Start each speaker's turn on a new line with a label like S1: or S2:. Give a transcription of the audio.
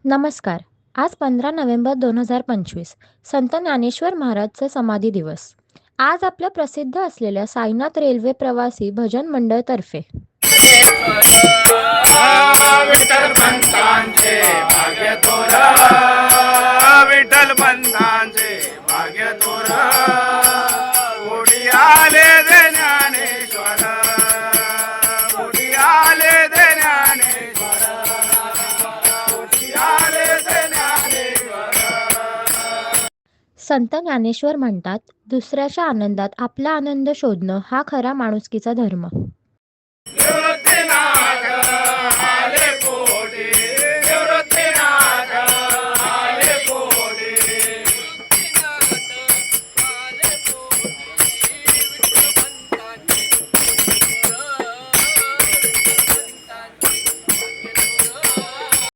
S1: नमस्कार. आज 15 नोव्हेंबर 2025 संत ज्ञानेश्वर महाराजचा समाधी दिवस. आज आपल्या प्रसिद्ध असलेल्या साईनाथ रेल्वे प्रवासी भजन मंडळतर्फे
S2: विठ्ठल पंतांचे भाग्य तोरा, विठ्ठल पंतांचे भाग्य तोरा, उडी आले दे ज्ञानेश्वर, उडी आले दे ज्ञानेश्वर, उडी आले दे ज्ञानेश्वर.
S1: संत ज्ञानेश्वर म्हणतात, दुसऱ्याच्या आनंदात आपला आनंद शोधणं हा खरा माणुसकीचा धर्म.
S2: देव